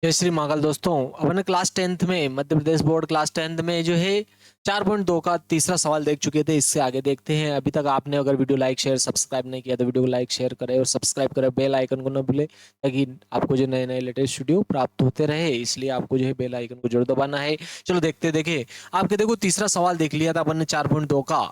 जय श्री महाकाल दोस्तों। अपन class 10th में Madhya Pradesh board class 10th में जो है 4.2 का तीसरा सवाल देख चुके थे। इससे आगे देखते हैं। अभी तक आपने अगर वीडियो लाइक शेयर सब्सक्राइब नहीं किया तो वीडियो को लाइक शेयर करें और सब्सक्राइब करें, बेल आइकन को न भूलें ताकि आपको जो नए नए लेटेस्ट वीडियो प्राप्त होते रहे। इसलिए आपको जो है बेल आइकन को जरूर दबाना है। चलो देखते देखे आपके देखो तीसरा सवाल देख लिया था अपन ने 4.2 का,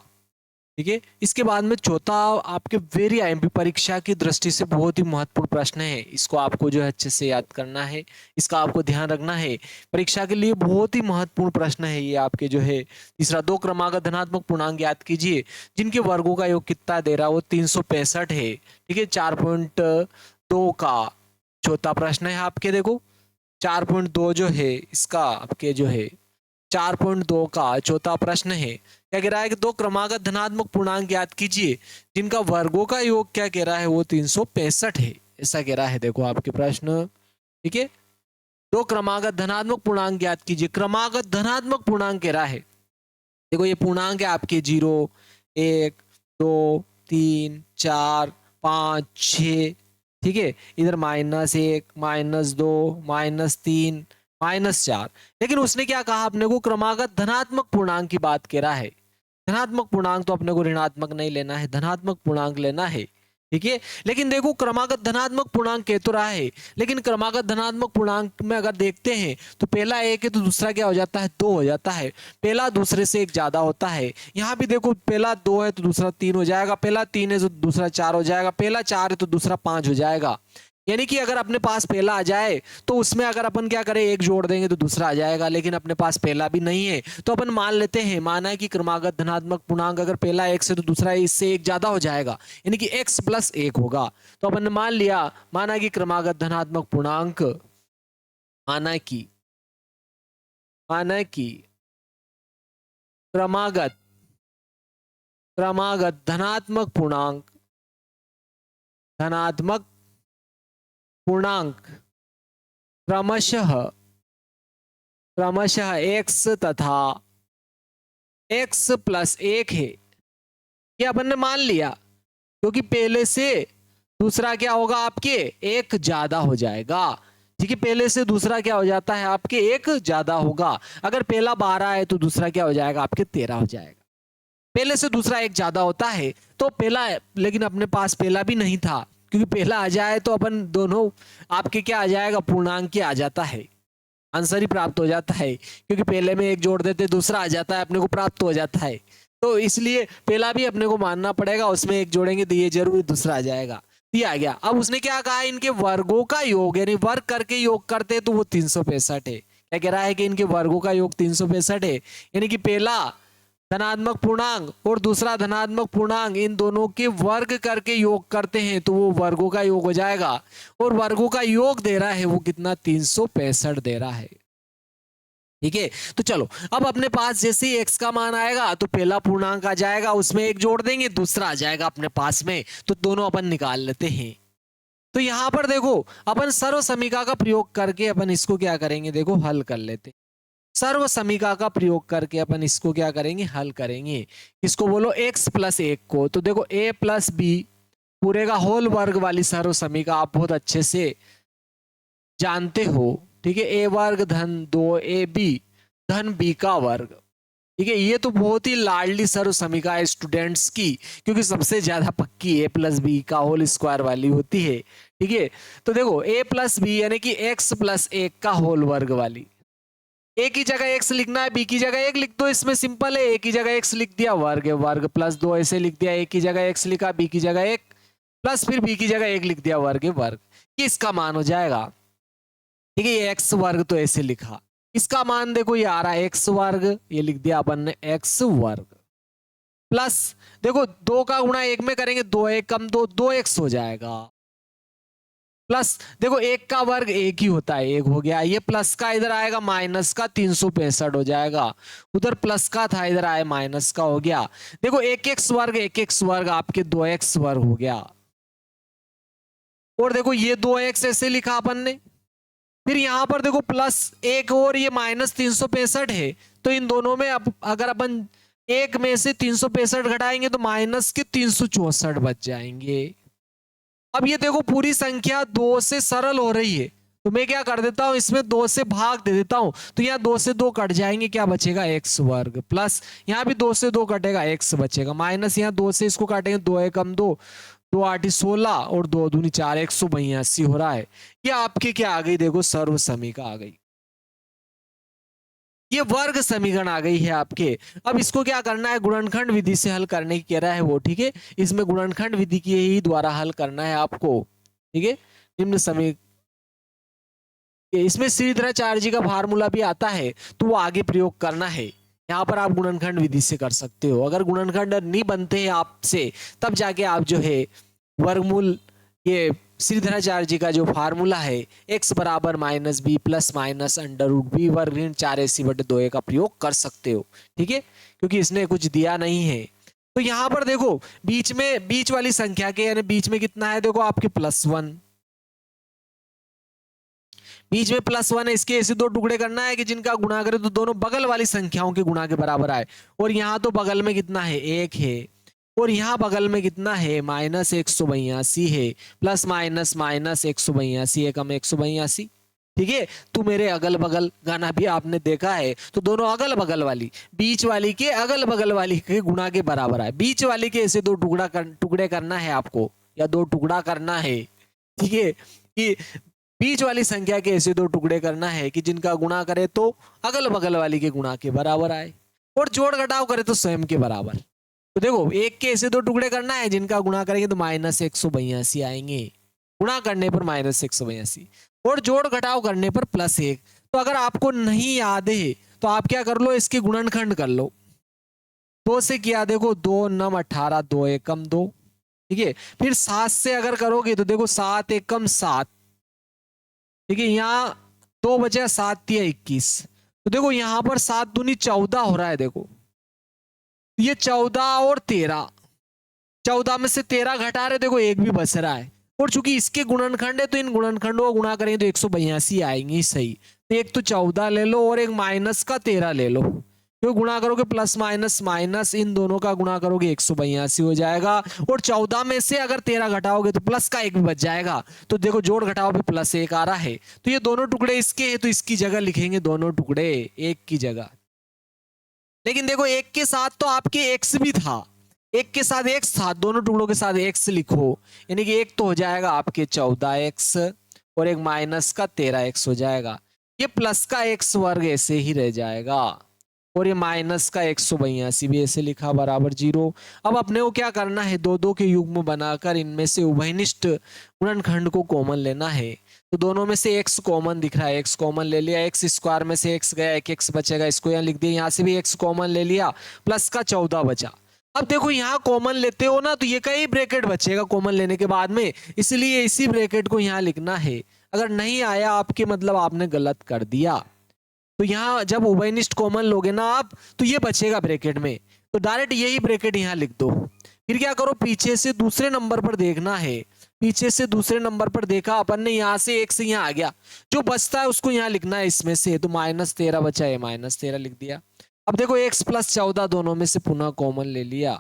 ठीक है। इसके बाद में चौथा आपके वेरी आईएमपी परीक्षा की दृष्टि से बहुत ही महत्वपूर्ण प्रश्न है। इसको आपको जो है अच्छे से याद करना है, इसका आपको ध्यान रखना है। परीक्षा के लिए बहुत ही महत्वपूर्ण प्रश्न है ये आपके जो है तीसरा। दो क्रमागत धनात्मक पूर्णांक याद कीजिए जिनके वर्गों का योग कितना दे रहा है, वो 365 है, ठीक है। 4.2 का चौथा प्रश्न है आपके देखो 4.2 जो है इसका आपके जो है 4.2 का चौथा प्रश्न है। क्या कह रहा है कि दो क्रमागत धनात्मक पूर्णांक याद कीजिए जिनका वर्गों का योग क्या कह रहा है, वो 365 है, ऐसा कह रहा है। देखो आपके प्रश्न, ठीक है। दो क्रमागत धनात्मक पूर्णांक याद कीजिए। क्रमागत धनात्मक पूर्णांक कह रहा है, देखो ये पूर्णांक है आपके 0 1 2 3 4 5 6, ठीक है। इधर -1 -2 -3 -4। लेकिन उसने क्या कहा अपने को, क्रमागत धनात्मक पूर्णांक की बात कह रहा है। धनात्मक पूर्णांक तो अपने को ऋणात्मक नहीं लेना है, धनात्मक पूर्णांक लेना है, ठीक है। लेकिन देखो क्रमागत धनात्मक पूर्णांक कह तो रहा है, लेकिन क्रमागत धनात्मक पूर्णांक में अगर देखते हैं तो पहला 1 है तो दूसरा क्या हो जाता है, 2 हो जाता है। पहला दूसरे से 1 ज्यादा होता है। यहाँ भी देखो पहला 2 है तो दूसरा 3 हो जाएगा, पहला 3 है तो दूसरा 4 हो जाएगा, पहला 4 है तो दूसरा 5 हो जाएगा। यानी कि अगर अपने पास पहला आ जाए तो उसमें अगर अपन क्या करें, 1 जोड़ देंगे तो दूसरा आ जाएगा। लेकिन अपने पास पहला भी नहीं है तो अपन मान लेते हैं, माना है कि क्रमागत धनात्मक पूर्णांक अगर पहला 1 से तो दूसरा इससे 1 ज्यादा हो जाएगा, यानी कि x + 1 होगा। तो अपन ने मान लिया, माना कि क्रमागत धनात्मक पूर्णांक, माना कि क्रमागत क्रमागत धनात्मक पूर्णांक क्रमशः x तथा x + 1 है, ये अपन ने मान लिया। क्योंकि पहले से दूसरा क्या होगा आपके 1 ज्यादा हो जाएगा, ठीक है। पहले से दूसरा क्या हो जाता है आपके 1 ज्यादा होगा। अगर पहला 12 है तो दूसरा क्या हो जाएगा आपके 13 हो जाएगा। पहले से दूसरा 1 ज्यादा होता है तो पहला, लेकिन अपने पास पहला भी नहीं था, क्योंकि पहला आ जाए तो अपन दोनों आपके क्या आ जाएगा, पूर्णांक क्या आ जाता है, आंसर ही प्राप्त हो जाता है। क्योंकि पहले में 1 जोड़ देते दूसरा आ जाता है, अपने को प्राप्त हो जाता है। तो इसलिए पहला भी अपने को मानना पड़ेगा, उसमें 1 जोड़ेंगे तो ये जरूर दूसरा आ जाएगा। ये आ गया। अब उसने क्या कहा, इनके वर्गों का योग, यानी वर्ग करके योग करते तो वो 365 है। क्या कह रहा है कि इनके वर्गों का योग 365 है, यानी कि पहला धनात्मक पूर्णांक और दूसरा धनात्मक पूर्णांक, इन दोनों के वर्ग करके योग करते हैं तो वो वर्गों का योग हो जाएगा। और वर्गों का योग दे रहा है वो कितना, 365 दे रहा है, ठीक है। तो चलो अब अपने पास जैसे ही x का मान आएगा तो पहला पूर्णांक आ जाएगा, उसमें 1 जोड़ देंगे, दूसरा आ जाएगा अपने पास में, तो दोनों अपन निकाल लेते हैं। तो यहां पर देखो अपन सर्व समीकरण का प्रयोग करके अपन इसको क्या करेंगे, देखो हल कर लेते। सर्व समीकरण का प्रयोग करके अपन इसको क्या करेंगे, हल करेंगे। इसको बोलो x + 1 को, तो देखो a + b पूरे का होल वर्ग वाली सर्व समीकरण आप बहुत अच्छे से जानते हो, ठीक है। a वर्ग धन 2ab धन b का वर्ग, ठीक है। ये तो बहुत ही लाडली सर्व समीकरण है स्टूडेंट्स की, क्योंकि सबसे ज्यादा पक्की a + b का होल स्क्वायर वाली होती है, ठीक है। तो देखो a + b यानी कि x + 1 का होल वर्ग वाली, a की जगह x लिखना है, b की जगह 1 लिख दो, इसमें सिंपल है। a की जगह x लिख दिया, वर्ग है, वर्ग + 2 ऐसे लिख दिया, a की जगह x लिखा, b की जगह 1 प्लस फिर b की जगह 1 लिख दिया, वर्ग है, वर्ग। ये इसका मान हो जाएगा, ठीक है। ये x वर्ग तो ऐसे लिखा, इसका मान देखो ये आ रहा है x वर्ग, ये लिख दिया अपन ने x वर्ग, प्लस देखो 2 का गुणा 1 में करेंगे, 2 1 कम 2 2x हो जाएगा, प्लस देखो 1 का वर्ग 1 ही होता है, 1 हो गया। ये प्लस का इधर आएगा, माइनस का 365 हो जाएगा, उधर प्लस का था इधर आए माइनस का हो गया। देखो 1x वर्ग आपके 2x वर्ग हो गया। और देखो ये 2x ऐसे लिखा अपन ने, फिर यहां पर देखो +1 और ये -365 है, तो इन दोनों में अब अगर अपन 1 में से 365 घटाएंगे तो माइनस के 364 बच जाएंगे। अब ये देखो पूरी संख्या 2 से सरल हो रही है, तो मैं क्या कर देता हूं, इसमें 2 से भाग दे देता हूं, तो यहाँ 2 से 2 कट जाएंगे, क्या बचेगा x वर्ग, प्लस यहाँ भी 2 से 2 कटेगा, x बचेगा, माइनस यहाँ 2 से इसको काटेंगे, 2 एकम 2, 2 8 16 और 2 दूनी 4, 182 हो रहा है। ये आपके क्या आ गई, देखो सर्व समीकरण आ गई, ये वर्ग समीकरण आ गई है आपके। अब इसको क्या करना है, गुणनखंड विधि से हल करने की कह रहा है वो, ठीक है, इसमें गुणनखंड विधि के ही द्वारा हल करना है आपको, ठीक है। निम्न समीकरण, इसमें श्रीधराचार्य का फार्मूला भी आता है, तो वो आगे प्रयोग करना है। यहाँ पर आप गुणनखंड विधि से कर सकते हो, अगर गुणनखंड नहीं बनते हैं आपसे, तब जाके आप जो है वर्गमूल, ये श्रीधराचार्य जी का जो फार्मूला है x बराबर minus B plus minus under root B वर्ग ऋण 4ac/2a का प्रयोग कर सकते हो, ठीक है, क्योंकि इसने कुछ दिया नहीं है। तो यहाँ पर देखो बीच में, बीच वाली संख्या के यानी बीच में कितना है, देखो आपके +1, बीच में +1 है, इसके ऐसे 2 टुकड़े करना है कि जिनका गुणा करें तो दोनों बगल वाली संख्याओं के गुणा के बराबर आए। और यहाँ तो बगल में कितना है, 1 है, और यहाँ बगल में कितना है, -182 है, प्लस माइनस माइनस 182, एकम 182, ठीक है। तो मेरे अगल बगल गाना भी आपने देखा है, तो दोनों अगल बगल वाली, बीच वाली के अगल बगल वाली के गुणा के बराबर है। बीच वाली के ऐसे 2 टुकड़े करना है आपको, या 2 टुकड़ा करना है, ठीक है, कि बीच वाली संख्या के ऐसे 2 टुकड़े करना है कि जिनका गुणा करे तो अगल बगल वाली के गुणा के बराबर आए, और जोड़ घटाव करे तो स्वयं के बराबर। तो देखो एक के ऐसे 2 टुकड़े करना है जिनका गुणा करेंगे तो -182 आएंगे, गुणा करने पर -182, और जोड़ घटाव करने पर +1। तो अगर आपको नहीं याद है तो आप क्या कर लो, इसके गुणनखंड कर लो। 2 से किया, देखो 2 9 18, 2 एकम 2, ठीक है। फिर 7 से अगर करोगे तो देखो 7 एकम 7, ठीक है, यहाँ 2 बचे, 7 तिया 21, तो देखो यहाँ पर 7 दूनी 14 हो रहा है, देखो ये 14 और 13, 14 में से 13 घटा रहे, देखो 1 भी बच रहा है, और चूंकि इसके गुणनखंड है तो इन गुणनखंडों को गुणा करेंगे तो 182 आएंगे सही। तो एक तो 14 ले लो और एक माइनस का 13 ले लो, क्यों गुणा करोगे प्लस माइनस माइनस, इन दोनों का गुणा करोगे 182 हो जाएगा, और 14 में से अगर 13 घटाओगे तो प्लस का 1 भी बच जाएगा। तो देखो जोड़ घटाओ पे +1 आ रहा है, तो ये दोनों टुकड़े इसके हैं, तो इसकी जगह लिखेंगे दोनों टुकड़े 1 की जगह। लेकिन देखो 1 के साथ तो आपके x भी था, 1 के साथ x था, दोनों टुकड़ों के साथ x लिखो, यानी कि एक तो हो जाएगा आपके 14x और एक माइनस का 13x हो जाएगा, ये प्लस का x वर्ग ऐसे ही रह जाएगा, और ये माइनस का 182 भी ऐसे लिखा बराबर 0। अब अपने को क्या करना है, 2 के युग्म बनाकर इनमें से उभयनिष्ठ गुणनखंड को कॉमन लेना है। तो दोनों में से x कॉमन दिख रहा है, x कॉमन ले लिया, x स्क्वायर में से x गया, एक x बचेगा, इसको यहाँ लिख दिया, यहाँ से भी x कॉमन ले लिया, प्लस का 14 बचा। अब देखो यहाँ कॉमन लेते हो ना तो ये का ही ब्रैकेट बचेगा कॉमन लेने के बाद में, इसलिए इसी ब्रैकेट को यहाँ लिखना है। अगर नहीं आया आपके मतलब आपने गलत कर दिया। तो यहाँ जब उभयनिष्ठ कॉमन लोगे ना आप, तो ये बचेगा ब्रैकेट में, तो डायरेक्ट यही ब्रैकेट यहाँ लिख दो। फिर क्या करो, पीछे से दूसरे नंबर पर देखना है, पीछे से दूसरे नंबर पर देखा अपन ने, यहाँ से 1 से यहाँ आ गया, जो बचता है उसको यहाँ लिखना है इसमें से, तो -13 बचा है, -13 लिख दिया। अब देखो x + 14 दोनों में से पुनः कॉमन ले लिया,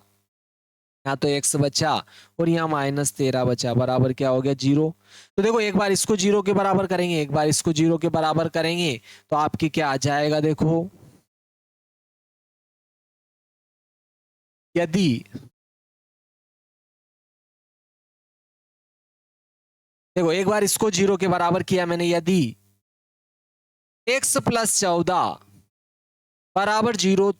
यहाँ तो x बचा और यहाँ -13 बचा, बराबर क्या हो गया 0। तो देखो एक बार इसको 0 के बराबर करेंगे, एक बार इसको 0 के बराबर करेंगे, तो आपकी क्या आ जाएगा, देखो यदि देखो एक बार इसको 0 के बराबर किया मैंने, यदि x + 14 बराबर 0,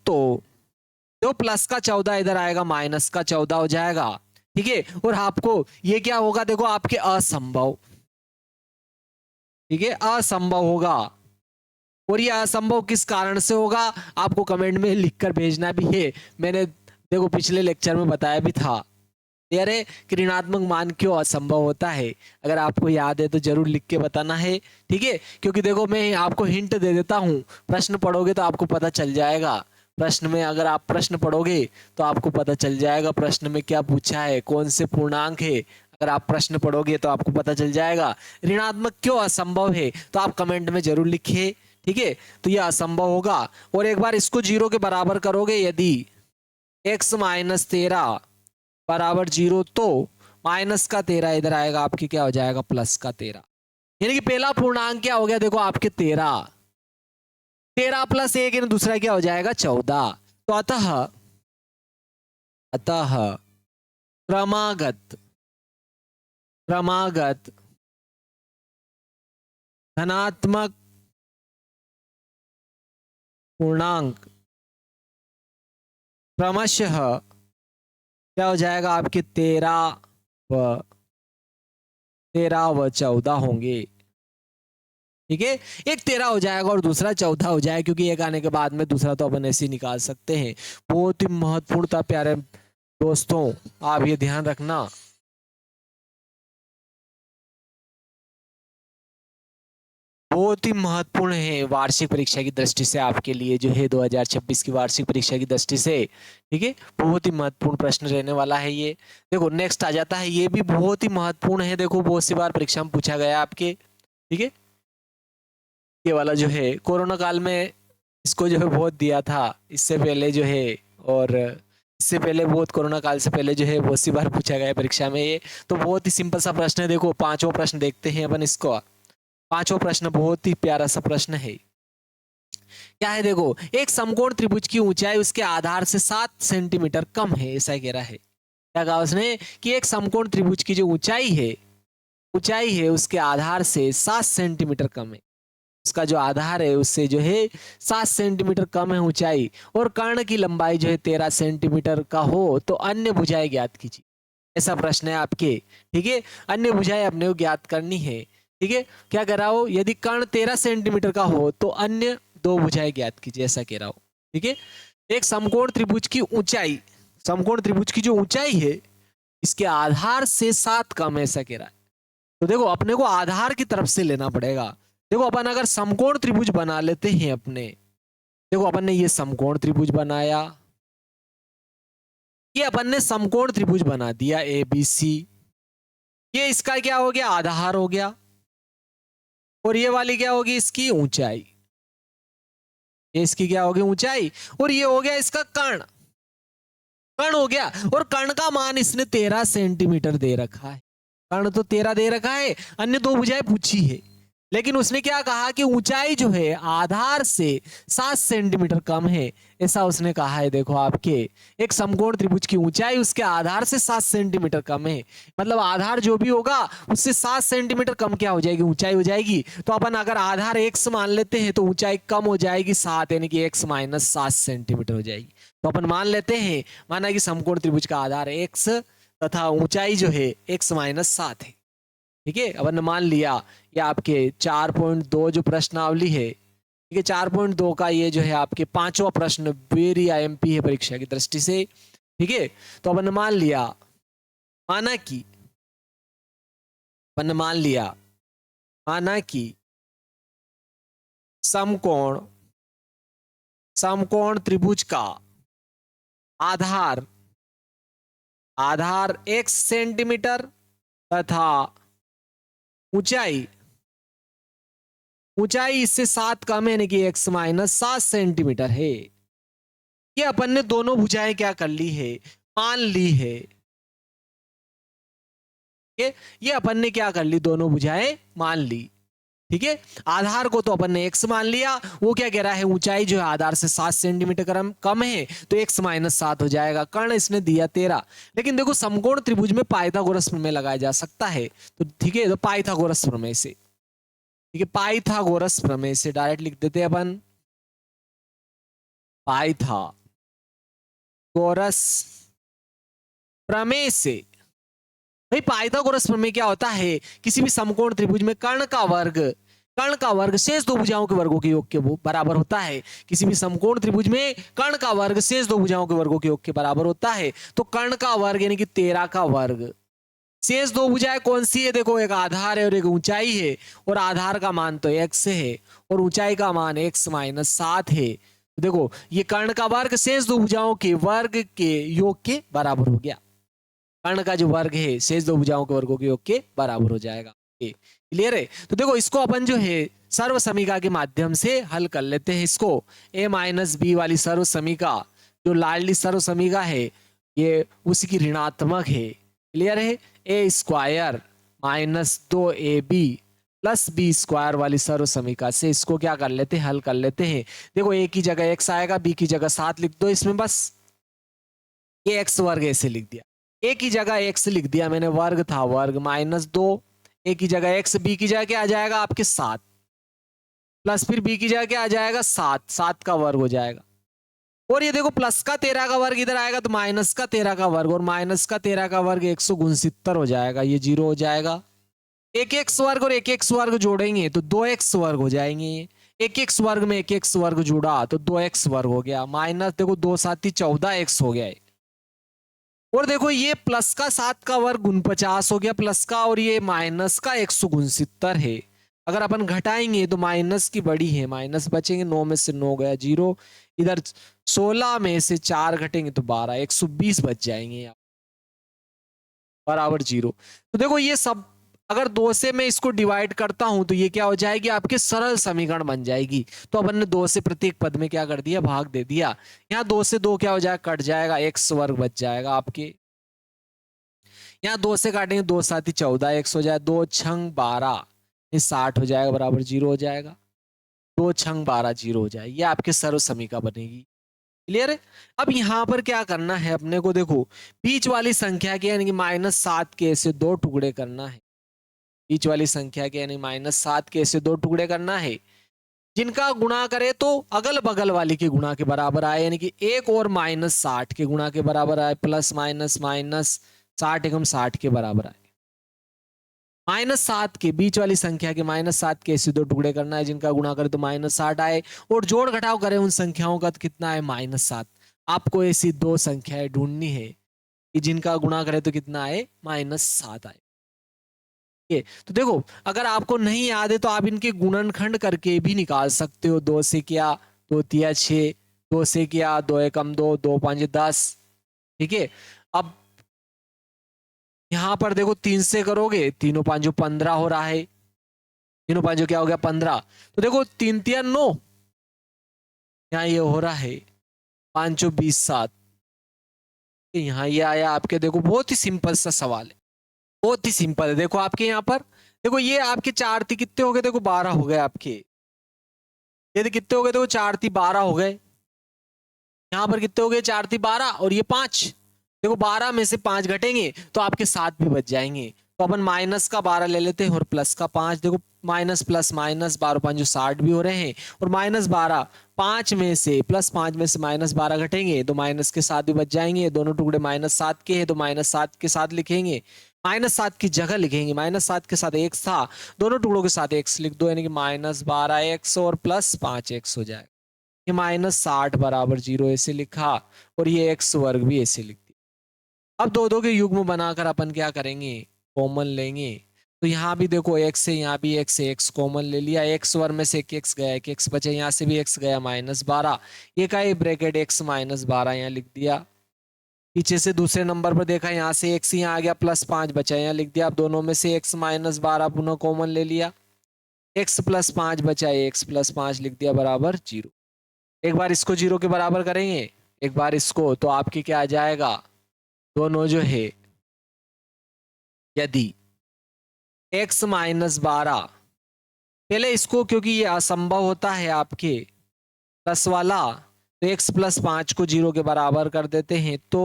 तो प्लस का 14 इधर आएगा, माइनस का 14 हो जाएगा, ठीक है। और आपको ये क्या होगा, देखो आपके असंभव, ठीक है, असंभव होगा। और ये असंभव किस कारण से होगा आपको कमेंट में लिखकर भेजना भी है, मैंने देखो पिछले लेक्चर में बताया भी था। अरे ऋणात्मक मान क्यों असंभव होता है, अगर आपको याद है तो जरूर लिख के बताना है, ठीक है। क्योंकि देखो मैं आपको हिंट दे देता हूँ, प्रश्न पढ़ोगे तो आपको पता चल जाएगा। प्रश्न में अगर आप प्रश्न पढ़ोगे तो आपको पता चल जाएगा प्रश्न में क्या पूछा है, कौन से पूर्णांक है। अगर आप प्रश्न पढ़ोगे तो आपको पता चल जाएगा ऋणात्मक क्यों असंभव है, तो आप कमेंट में जरूर लिखिए, ठीक है। तो यह असंभव होगा। और एक बार इसको 0 के बराबर करोगे, यदि x - 13 बराबर 0, तो माइनस का 13 इधर आएगा, आपकी क्या हो जाएगा, प्लस का 13। यानी कि पहला पूर्णांक क्या हो गया, देखो आपके 13, 13 प्लस 1 यानी दूसरा क्या हो जाएगा 14। तो अतः अतः क्रमागत क्रमागत धनात्मक पूर्णांक क्रमशः क्या हो जाएगा आपके 13 व 14 होंगे। ठीक है, एक 13 हो जाएगा और दूसरा 14 हो जाएगा, क्योंकि एक आने के बाद में दूसरा तो अपन ऐसे ही निकाल सकते हैं। बहुत ही महत्वपूर्ण था प्यारे दोस्तों, आप ये ध्यान रखना। बहुत ही महत्वपूर्ण है वार्षिक परीक्षा की दृष्टि से, आपके लिए जो है 2026 की वार्षिक परीक्षा की दृष्टि से। ठीक है, बहुत ही महत्वपूर्ण प्रश्न रहने वाला है ये। देखो नेक्स्ट आ जाता है, ये भी बहुत ही महत्वपूर्ण है। देखो बहुत सी बार परीक्षा में पूछा गया आपके। ठीक है, ये वाला जो है कोरोना काल में इसको जो है बहुत दिया था, इससे पहले जो है, और इससे पहले बहुत कोरोना काल से पहले जो है बहुत सी बार पूछा गया परीक्षा में ये। तो बहुत ही सिंपल सा प्रश्न है। देखो पांचवा प्रश्न देखते हैं अपन इसको। पांचवा प्रश्न बहुत ही प्यारा सा प्रश्न है। क्या है, देखो एक समकोण त्रिभुज की ऊंचाई उसके आधार से 7 सेंटीमीटर कम है, ऐसा कह रहा है। क्या कहा उसने कि एक समकोण त्रिभुज की जो ऊंचाई है उसके आधार से 7 सेंटीमीटर कम है। उसका जो आधार है उससे जो है 7 सेंटीमीटर कम है ऊंचाई, और कर्ण की लंबाई जो है 13 सेंटीमीटर का हो तो अन्य भुजाएं ज्ञात कीजिए। ऐसा प्रश्न है आपके। ठीक है, अन्य भुजाएं अपने को ज्ञात करनी है। ठीक है, क्या कह रहा हो, यदि कर्ण 13 सेंटीमीटर का हो तो अन्य 2 भुजाएं ज्ञात कीजिए, ऐसा कह रहा हो। ठीक है, एक समकोण त्रिभुज की ऊंचाई, समकोण त्रिभुज की जो ऊंचाई है इसके आधार से 7 कम है, ऐसा कह रहा है। तो देखो अपने को आधार की तरफ से लेना पड़ेगा। देखो अपन अगर समकोण त्रिभुज बना लेते हैं अपने, देखो अपन ने ये समकोण त्रिभुज बनाया, ये अपन ने समकोण त्रिभुज बना दिया ABC, ये इसका क्या हो गया आधार हो गया, और ये वाली क्या होगी इसकी ऊंचाई, ये इसकी क्या होगी ऊंचाई, और ये हो गया इसका कर्ण, कर्ण हो गया। और कर्ण का मान इसने 13 सेंटीमीटर दे रखा है, कर्ण तो 13 दे रखा है, अन्य 2 भुजाएं पूछी है, लेकिन उसने क्या कहा कि ऊंचाई जो है आधार से 7 सेंटीमीटर कम है, ऐसा उसने कहा है। देखो आपके एक समकोण त्रिभुज की ऊंचाई उसके आधार से 7 सेंटीमीटर कम है, मतलब आधार जो भी होगा उससे 7 सेंटीमीटर कम क्या हो जाएगी, ऊंचाई हो जाएगी। तो अपन अगर आधार x मान लेते हैं तो ऊंचाई कम हो जाएगी 7, यानी कि x माइनस 7 सेंटीमीटर हो जाएगी। तो अपन मान लेते हैं, माना कि समकोण त्रिभुज का आधार x तथा ऊंचाई जो है x माइनस 7 है। ठीक है, अपन ने मान लिया। ये आपके 4.2 जो प्रश्नावली है, ठीक है 4.2 का ये जो है आपके पांचवा प्रश्न वेरी आईएमपी है परीक्षा की दृष्टि से। ठीक है, तो अपन ने मान लिया, माना कि अपन ने मान लिया, माना कि समकोण समकोण त्रिभुज का आधार आधार x सेंटीमीटर तथा ऊंचाई इससे 7 कम है, यानी कि x माइनस 7 सेंटीमीटर है। ये अपन ने दोनों भुजाएं क्या कर ली है, मान ली है। ये अपन ने क्या कर ली, दोनों भुजाएं मान ली। ठीक है, आधार को तो अपन ने x मान लिया, वो क्या कह रहा है ऊंचाई जो है आधार से 7 सेंटीमीटर कम है, तो x माइनस 7 हो जाएगा। कर्ण इसने दिया 13, लेकिन देखो समकोण त्रिभुज में पाइथागोरस प्रमेय लगाया जा सकता है, तो ठीक है, तो पाइथागोरस प्रमेय से, ठीक है पाइथागोरस प्रमेय से डायरेक्ट लिख देते हैं अपन, पाइथागोरस प्रमेय से। भाई पाइथागोरस प्रमेय क्या होता है, किसी भी समकोण त्रिभुज में कर्ण का वर्ग शेष 2 भुजाओं के वर्गों के योग के बराबर होता है। किसी भी समकोण त्रिभुज में कर्ण का वर्ग शेष 2 भुजाओं के वर्गों के योग के बराबर होता है। तो कर्ण का वर्ग यानी कि 13 का वर्ग, शेष 2 भुजाएं कौन सी है, देखो एक आधार है और एक ऊंचाई है, और आधार का मान तो x है और ऊंचाई का मान x माइनस 7 है। तो देखो ये कर्ण का वर्ग शेष 2 भुजाओं के वर्ग के योग के बराबर हो गया। कर्ण का जो वर्ग है शेष 2 भुजाओं के वर्गों के योग के बराबर हो जाएगा। क्लियर है। तो देखो इसको अपन जो है सर्व समीका के माध्यम से हल कर लेते हैं। इसको a माइनस बी वाली सर्व समीका, जो लाडली सर्व समीका है, ये उसी की ऋणात्मक है। क्लियर है, a square minus 2ab plus B square वाली सर्व समीकरण से इसको क्या कर लेते हैं, हल कर लेते हैं। देखो ए की जगह x आएगा, बी की जगह 7 लिख दो इसमें, बस ये x वर्ग ऐसे लिख दिया। ए की जगह x लिख दिया मैंने, वर्ग था वर्ग -2, ए की जगह x, बी की जगह क्या आ जाएगा आपके 7, प्लस फिर बी की जगह क्या आ जाएगा 7, 7 का वर्ग हो जाएगा। और ये देखो प्लस का 13 का वर्ग इधर आएगा तो माइनस का 13 का वर्ग, और माइनस का 13 का वर्ग 169 हो जाएगा, ये 0 हो जाएगा। एक एक्स वर्ग और एक एक्स वर्ग जोड़ेंगे तो 2x वर्ग हो जाएंगे। एक एक्स वर्ग में एक एक्स वर्ग जुड़ा तो 2x वर्ग हो गया, माइनस देखो 2 7 14x हो गया। और देखो ये प्लस का 7 का वर्ग 49 हो गया प्लस का, और ये माइनस का 169 है। अगर अपन घटाएंगे तो माइनस की बड़ी है, माइनस बचेंगे, 9 में से 9 गया 0, इधर 16 में से 4 घटेंगे तो 12, 120 बच जाएंगे बराबर 0। तो देखो ये सब अगर 2 से मैं इसको डिवाइड करता हूं तो ये क्या हो जाएगी आपके सरल समीकरण बन जाएगी। तो अपन ने 2 से प्रत्येक पद में क्या कर दिया, भाग दे दिया। यहाँ 2 से 2 क्या हो जाएगा, कट जाएगा, x वर्ग बच जाएगा आपके। यहाँ 2 से काटेंगे, 2 7 14, x हो जाए, 2 छंग 12, 60 हो जाएगा बराबर 0 हो जाएगा। 2 छंग 12 0 हो जाएगी, ये आपके सर्व समीकरण बनेगी। क्लियर है। अब यहां पर क्या करना है अपने को, देखो बीच वाली संख्या के यानी कि -7 के ऐसे 2 टुकड़े करना है। बीच वाली संख्या के यानी -7 के ऐसे 2 टुकड़े करना है, जिनका गुणा करे तो अगल बगल वाली के गुणा के बराबर आए, यानी कि 1 और -60 के गुणा के बराबर आए, प्लस माइनस माइनस 60 एकम 60 के बराबर आए। -7 के बीच वाली संख्या के -7 के ऐसे 2 टुकड़े करना है जिनका गुणा करे तो -60 आए, और जोड़ घटाव करें उन संख्याओं का तो कितना है -7। आपको ऐसी 2 संख्याएं ढूंढनी है कि जिनका गुणा करे तो कितना आए, -7 आए। तो देखो अगर आपको नहीं याद है तो आप इनके गुणनखंड करके भी निकाल सकते हो। 2 से किया 2 तिया 6, 2 से किया 2 एकम 2, 2 5 10। ठीक है। अब यहां पर देखो 3 से करोगे, 3 5 15 हो रहा है, 3 5 क्या हो गया 15। तो देखो 3 तिया 9, यहाँ ये हो रहा है 5 20 7। यहाँ ये आया आपके, देखो बहुत ही सिंपल सा सवाल है, बहुत ही सिंपल है। देखो आपके यहाँ पर देखो ये आपके 4 थी कितने हो गए, देखो 12 हो गए आपके। ये कितने हो गए, देखो 4 थी 12 हो गए। यहाँ पर कितने हो गए, 4 थी 12 और ये 5। देखो 12 में से 5 घटेंगे तो आपके 7 भी बच जाएंगे। तो अपन माइनस का 12 ले लेते हैं और प्लस का 5। देखो माइनस प्लस माइनस 12 5 60 भी हो रहे हैं, और -12 5 में से प्लस 5 में से -12 घटेंगे तो माइनस के 7 भी बच जाएंगे। दोनों टुकड़े -7 के हैं तो -7 के साथ लिखेंगे, -7 की जगह लिखेंगे, -7 के साथ x था, दोनों टुकड़ों के साथ x लिख दो, यानी कि -12x और प्लस 5x हो जाएगा। ये -60 बराबर 0 ऐसे लिखा, और ये x वर्ग भी ऐसे लिख दिया। अब दो दो के युग्म बनाकर अपन क्या करेंगे, कॉमन लेंगे। तो यहाँ भी देखो x से, यहाँ भी x से x कॉमन ले लिया, x वर्ग में से एक x गया, एक x बचे, यहाँ से भी x गया -12, ये का ही ब्रैकेट x -12 यहाँ लिख दिया। पीछे से दूसरे नंबर पर देखा, यहाँ से x यहाँ आ गया, +5 बचा यहाँ लिख दिया। अब दोनों में से x -12 पुनः कॉमन ले लिया, x +5 बचा, x +5 लिख दिया बराबर 0। एक बार इसको 0 के बराबर करेंगे, एक बार इसको, तो आपकी क्या आ जाएगा, दोनों जो है, यदि x -12, पहले इसको क्योंकि ये असंभव होता है आपके प्लस वाला, तो x +5 को 0 के बराबर कर देते हैं, तो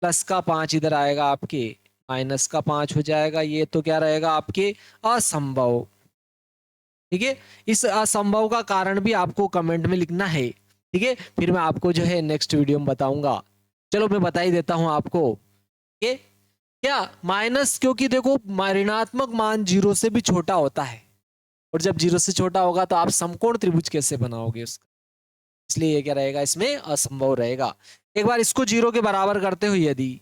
प्लस का 5 इधर आएगा आपके, माइनस का 5 हो जाएगा। ये तो क्या रहेगा आपके, असंभव। ठीक है। इस असंभव का कारण भी आपको कमेंट में लिखना है। ठीक है, फिर मैं आपको जो है नेक्स्ट वीडियो में बताऊंगा। चलो मैं बता ही देता हूं आपको, ये क्या माइनस, क्योंकि देखो ऋणात्मक मान 0 से भी छोटा होता है, और जब 0 से छोटा होगा तो आप समकोण त्रिभुज कैसे बनाओगे उसका, इसलिए ये क्या रहेगा, इसमें असंभव रहेगा। एक बार इसको 0 के बराबर करते हो, यदि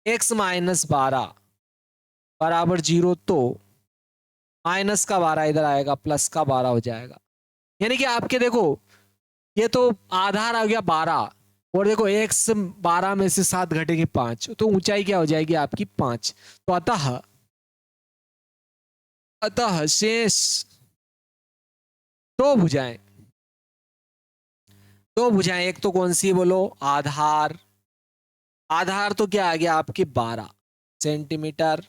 x -12 बराबर 0, तो माइनस का 12 इधर आएगा, प्लस का 12 हो जाएगा। यानी कि आपके देखो ये तो आधार आ गया 12, और देखो x 12 में से 7 घटेगी 5, तो ऊंचाई क्या हो जाएगी आपकी 5। तो अतः अतः शेष दो भुजाएं, दो भुजाएं, एक तो कौन सी बोलो, आधार, आधार तो क्या आ गया आपकी 12 सेंटीमीटर,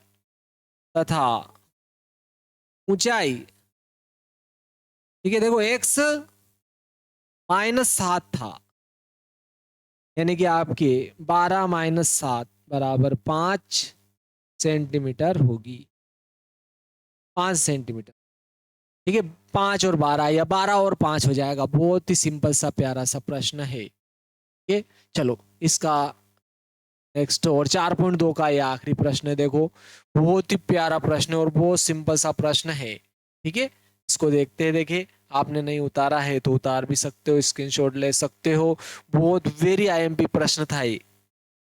तथा ऊंचाई, ठीक है, देखो x -7 था, यानी कि आपके 12 - 7 बराबर 5 सेंटीमीटर होगी, 5 सेंटीमीटर, ठीक है। 5 और 12 या 12 और 5 हो जाएगा। बहुत ही सिंपल सा प्यारा सा प्रश्न है ये। चलो इसका नेक्स्ट और 4.2 का ये आखिरी प्रश्न है। देखो बहुत ही प्यारा प्रश्न है और बहुत सिंपल सा प्रश्न है, ठीक है। इसको देखते हैं। देखिए आपने नहीं उतारा है तो उतार भी सकते हो, स्क्रीनशॉट ले सकते हो। बहुत वेरी आईएमपी प्रश्न था ये,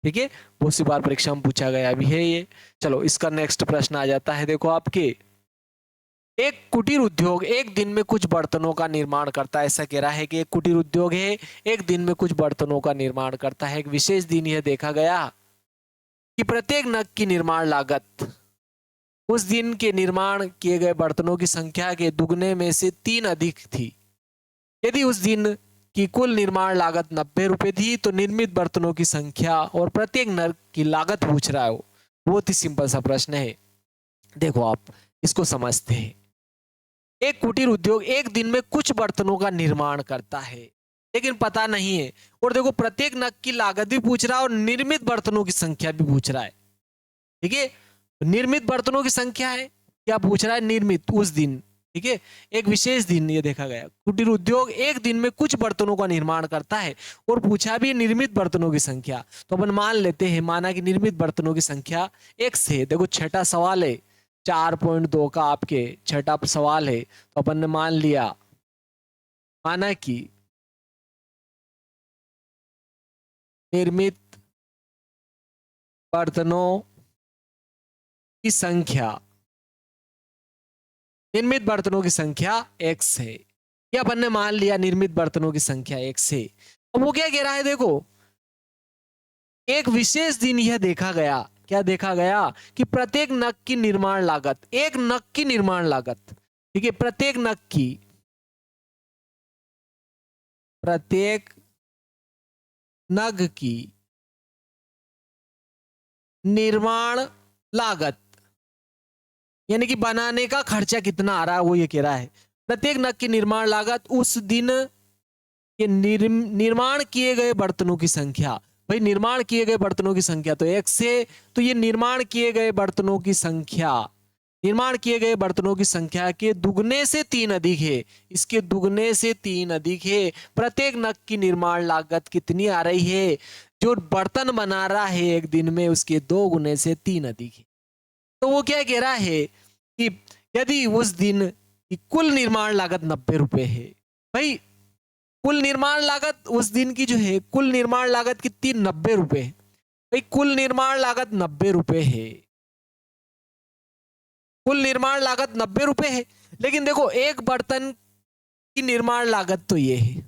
ठीक है। बहुत सी बार परीक्षा में पूछा गया भी है ये। चलो इसका नेक्स्ट प्रश्न आ जाता है। देखो आपके, एक कुटीर उद्योग एक दिन में कुछ बर्तनों का निर्माण करता है। ऐसा कह रहा है कि एक कुटीर उद्योग है, एक दिन में कुछ बर्तनों का निर्माण करता है। एक विशेष दिन यह देखा गया कि प्रत्येक नग की निर्माण लागत उस दिन के निर्माण किए गए बर्तनों की संख्या के दुगने में से 3 अधिक थी। यदि उस दिन की कुल निर्माण लागत 90 रुपए थी तो निर्मित बर्तनों की संख्या और प्रत्येक नग की लागत पूछ रहा है। बहुत ही सिंपल सा प्रश्न है। देखो आप इसको समझते हैं। एक कुटीर उद्योग एक दिन में कुछ बर्तनों का निर्माण करता है, लेकिन पता नहीं है। और देखो प्रत्येक नग की लागत भी पूछ रहा है और निर्मित बर्तनों की संख्या भी पूछ रहा है, ठीक है। निर्मित बर्तनों की संख्या है, क्या पूछ रहा है? निर्मित उस दिन, ठीक है। एक विशेष दिन ये देखा गया, कुटीर उद्योग एक दिन में कुछ बर्तनों का निर्माण करता है और पूछा भी निर्मित बर्तनों की संख्या। तो अपन मान लेते हैं, माना कि निर्मित बर्तनों की संख्या x है। देखो छठा सवाल है, 4.2 का आपके छठा सवाल है। तो अपन ने मान लिया, माना कि निर्मित बर्तनों की संख्या, निर्मित बर्तनों की संख्या x है। ये अपन ने मान लिया निर्मित बर्तनों की संख्या x है। अब वो क्या कह रहा है? देखो एक विशेष दिन यह देखा गया, क्या देखा गया? कि प्रत्येक नग की निर्माण लागत, एक नग की निर्माण लागत, ठीक है, प्रत्येक नग की, प्रत्येक नग की निर्माण लागत, यानी कि बनाने का खर्चा कितना आ रहा है वो ये कह रहा है। प्रत्येक नग की निर्माण लागत उस दिन के निर्माण किए गए बर्तनों की संख्या। भाई निर्माण किए गए बर्तनों की संख्या तो एक से, तो ये निर्माण किए गए बर्तनों की संख्या, निर्माण किए गए बर्तनों की संख्या के दुगने से 3 अधिक है। इसके दुगने से 3 अधिक है। प्रत्येक नग की निर्माण लागत कितनी आ रही है? जो बर्तन बना रहा है एक दिन में उसके 2 गुने से 3 अधिक है। तो वो क्या कह रहा है कि यदि उस दिन की कुल निर्माण लागत 90 रुपए है, भाई कुल निर्माण लागत उस दिन की जो है, कुल निर्माण लागत कितनी? 90 रुपए है। भाई कुल निर्माण लागत 90 रुपए है, कुल निर्माण लागत 90 रुपए है। लेकिन देखो एक बर्तन की निर्माण लागत तो ये है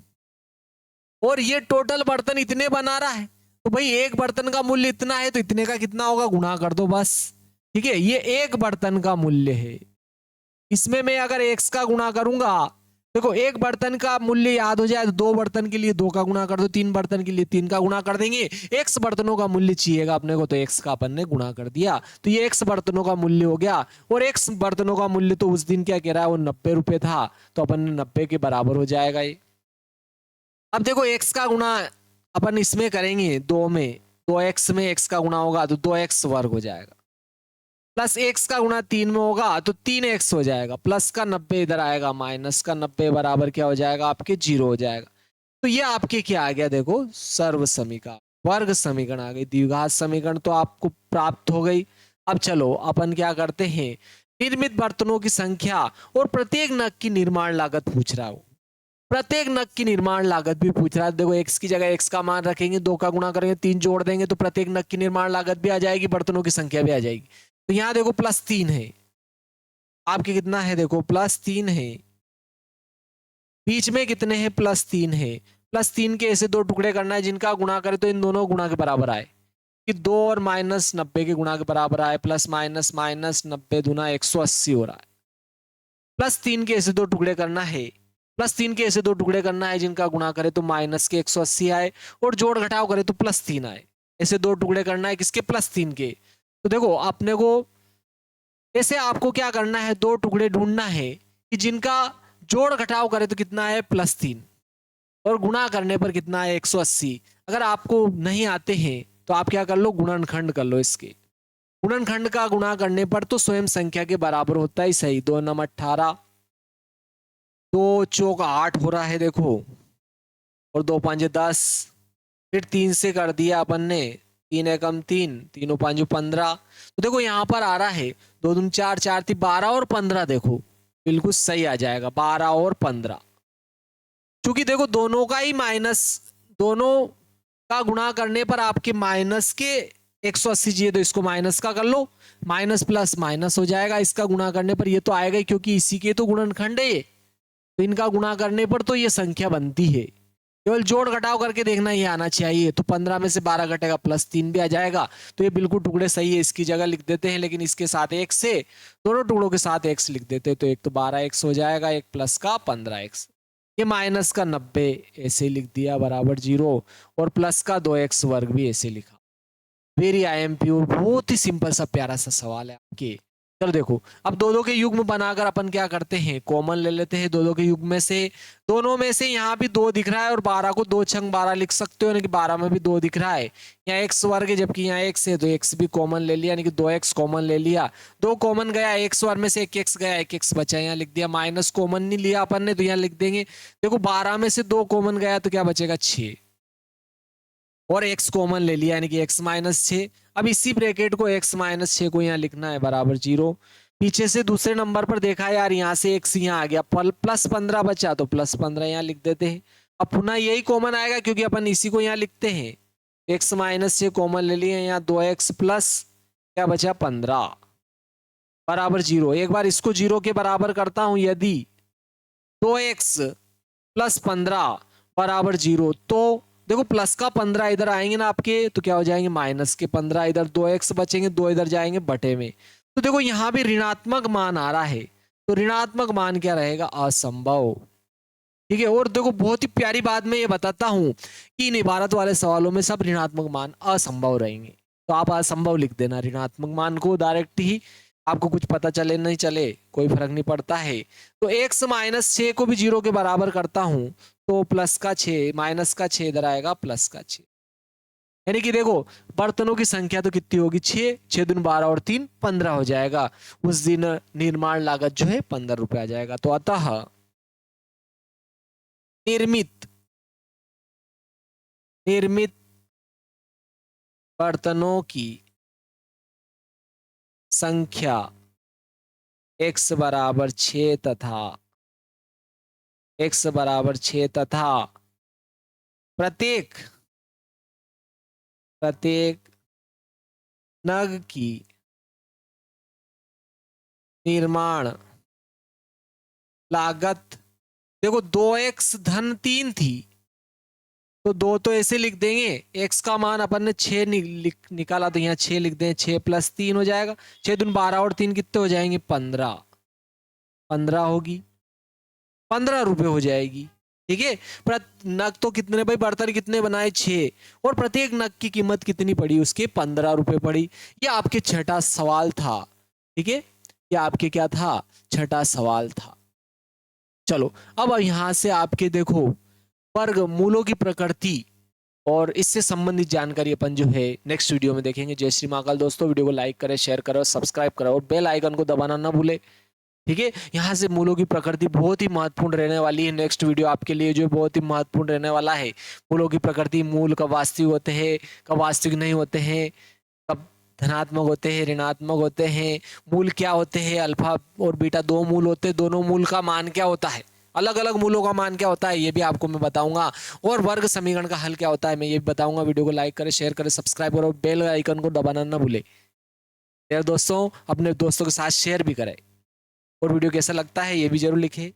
और ये टोटल बर्तन इतने बना रहा है, तो भाई एक बर्तन का मूल्य इतना है तो इतने का कितना होगा, गुणा कर दो बस, ठीक है। ये एक बर्तन का मूल्य है। इसमें मैं अगर x का गुणा करूंगा, देखो एक बर्तन का मूल्य याद हो जाए तो 2 बर्तन के लिए 2 का गुणा कर दो, 3 बर्तन के लिए 3 का गुणा कर देंगे। x बर्तनों का मूल्य चाहिएगा अपने को, तो x का अपन ने गुणा कर दिया, तो ये x बर्तनों का मूल्य हो गया। और x बर्तनों का मूल्य तो उस दिन क्या कह रहा है, वो 90 रुपए था, तो अपन ने 90 के बराबर हो जाएगा ये। अब देखो x का गुणा अपन इसमें करेंगे 2 में, 2x में x का गुणा होगा तो 2x वर्ग हो जाएगा, प्लस x का गुणा 3 में होगा तो 3x हो जाएगा, प्लस का 90 इधर आएगा, माइनस का 90 बराबर क्या हो जाएगा आपके 0 हो जाएगा। तो ये आपके क्या आ गया? देखो सर्व समीकरण, वर्ग समीकरण आ गई। द्विघात समीकरण तो आपको प्राप्त हो गई। अब चलो अपन क्या करते हैं, निर्मित बर्तनों की संख्या और प्रत्येक नग की निर्माण लागत पूछ रहा हो, प्रत्येक नग की निर्माण लागत भी पूछ रहा है। देखो x की जगह x का मान रखेंगे, 2 का गुणा करेंगे, 3 जोड़ देंगे तो प्रत्येक नग की निर्माण लागत भी आ जाएगी, बर्तनों की संख्या भी आ जाएगी। तो यहां देखो +3 है आपके, कितना है देखो +3 है, बीच में कितने हैं? +3 है। +3 के ऐसे 2 टुकड़े करना है जिनका गुणा करे तो इन दोनों गुणा के बराबर आए, कि 2 और -90 के गुणा के बराबर आए, प्लस माइनस माइनस 90 दूना 180 हो रहा है। +3 के ऐसे 2 टुकड़े करना है, +3 के ऐसे 2 टुकड़े करना है जिनका गुणा करे तो माइनस के 180 आए और जोड़ घटाव करे तो +3 आए। ऐसे 2 टुकड़े करना है किसके? +3 के। तो देखो अपने को ऐसे आपको क्या करना है, दो टुकड़े ढूंढना है कि जिनका जोड़ घटाव करे तो कितना है +3 और गुणा करने पर कितना है 180। अगर आपको नहीं आते हैं तो आप क्या कर लो, गुणनखंड कर लो। इसके गुणनखंड का गुणा करने पर तो स्वयं संख्या के बराबर होता ही सही। 2 9 18, 2 चौक 8 हो रहा है देखो, और 2 5 10, फिर 3 से कर दिया अपन ने, 3 एकम 3, 3 5 15। तो देखो यहाँ पर आ रहा है 2 दूनी 4, 4 3 12 और 15, देखो बिल्कुल सही आ जाएगा 12 और 15। क्योंकि देखो दोनों का ही माइनस, दोनों का गुणा करने पर आपके माइनस के 180 चाहिए, तो इसको माइनस का कर लो, माइनस प्लस माइनस हो जाएगा। इसका गुणा करने पर ये तो आएगा ही, क्योंकि इसी के तो गुणनखंड है ये, तो इनका गुणा करने पर तो ये संख्या बनती है। केवल जोड़ घटाव करके देखना ये आना चाहिए। तो 15 में से 12 घटेगा +3 भी आ जाएगा, तो ये बिल्कुल टुकड़े सही है। इसकी जगह लिख देते हैं, लेकिन इसके साथ एक से, दोनों टुकड़ों के साथ x लिख देते हैं, तो एक तो 12x हो जाएगा, एक प्लस का 15x, ये माइनस का 90 ऐसे लिख दिया बराबर 0, और प्लस का 2x वर्ग भी ऐसे लिखा। वेरी आई एम प्योर, बहुत ही सिंपल सा प्यारा सा सवाल है आपके। चलो देखो, अब दो दो के युग्म बनाकर अपन क्या करते हैं, कॉमन ले लेते हैं दो दो के युग्म में से। दोनों में से यहाँ भी 2 दिख रहा है, और 12 को 2 छंग 12 लिख सकते हो, यानी कि 12 में भी 2 दिख रहा है। यहाँ x वर्ग है, जबकि यहाँ x है, तो x भी कॉमन ले लिया, यानी कि 2x कॉमन ले लिया। 2 कॉमन गया, x वर्ग में से 1x गया, 1x बचा, यहाँ लिख दिया। माइनस कॉमन नहीं लिया अपन ने, तो यहाँ लिख देंगे। देखो 12 में से 2 कॉमन गया, तो क्या बचेगा 6, और x कॉमन ले लिया, यानी कि x माइनस 6। अब इसी ब्रैकेट को x माइनस 6 को यहाँ लिखना है बराबर 0। पीछे से दूसरे नंबर पर देखा यार, यहाँ से x यहाँ आ गया, प्लस 15 बचा, तो प्लस 15 यहाँ लिख देते हैं। अब पुनः यही कॉमन आएगा, क्योंकि अपन इसी को यहाँ लिखते हैं। x माइनस 6 कॉमन ले लिए, यहाँ 2x प्लस क्या बचा 15 बराबर 0। एक बार इसको 0 के बराबर करता हूं, यदि 2x प्लस 15 बराबर 0, तो देखो प्लस का 15 इधर आएंगे ना आपके, तो क्या हो जाएंगे माइनस के 15, इधर 2x बचेंगे, 2 इधर जाएंगे बटे में। तो देखो यहां भी ऋणात्मक मान आ रहा है, तो ऋणात्मक मान क्या रहेगा, असंभव। ठीक है, और देखो बहुत ही प्यारी बात मैं ये बताता हूं कि इन इबारत वाले सवालों में सब ऋणात्मक मान असंभव रहेंगे, तो आप असंभव लिख देना ऋणात्मक मान को डायरेक्ट ही। आपको कुछ पता चले नहीं चले कोई फर्क नहीं पड़ता है। तो x माइनस 6 को भी 0 के बराबर करता हूं, तो प्लस का 6 माइनस का 6 इधर आएगा प्लस का 6, यानी कि देखो बर्तनों की संख्या तो कितनी होगी 6, 6 दूनी 12 और 3 15 हो जाएगा। उस दिन निर्माण लागत जो है 15 रुपए आ जाएगा। तो अतः निर्मित बर्तनों की संख्या x बराबर 6 तथा प्रत्येक नग की निर्माण लागत, देखो 2x धन 3 थी, तो 2 तो ऐसे लिख देंगे। x का मान अपन ने 6 निकाला, तो यहाँ 6 लिख दें, 6 प्लस 3 हो जाएगा, 6 दूनी 12 और 3 कितने हो जाएंगे 15, 15 होगी, 15 रुपए हो जाएगी। ठीक है, नग तो कितने भाई, बर्तन कितने बनाए 6, और प्रत्येक नग की कीमत कितनी पड़ी उसके 15 रुपए पड़ी। ये आपके छठा सवाल था। ठीक है, ये आपके क्या था, छठा सवाल था। चलो अब यहां से आपके देखो वर्ग मूलों की प्रकृति और इससे संबंधित जानकारी अपन जो है नेक्स्ट वीडियो में देखेंगे। जय श्री महाकाल दोस्तों, वीडियो को लाइक करें, शेयर करें, सब्सक्राइब करें और बेल आइकन को दबाना ना भूले। ठीक है, यहाँ से मूलों की प्रकृति बहुत ही महत्वपूर्ण रहने वाली है। नेक्स्ट वीडियो आपके लिए जो बहुत ही महत्वपूर्ण रहने वाला है, मूलों की प्रकृति, मूल कब वास्तविक होते हैं, कब वास्तविक नहीं होते हैं, कब धनात्मक होते हैं, ऋणात्मक होते हैं, मूल क्या होते हैं, अल्फा और बीटा 2 मूल होते हैं, दोनों मूल का मान क्या होता है, अलग अलग मूलों का मान क्या होता है, ये भी आपको मैं बताऊंगा, और वर्ग समीकरण का हल क्या होता है मैं ये भी बताऊंगा। वीडियो को लाइक करें, शेयर करें, सब्सक्राइब करो, बेल आइकन को दबाना ना भूले। यार दोस्तों, अपने दोस्तों के साथ शेयर भी करें, और वीडियो कैसा लगता है ये भी जरूर लिखें।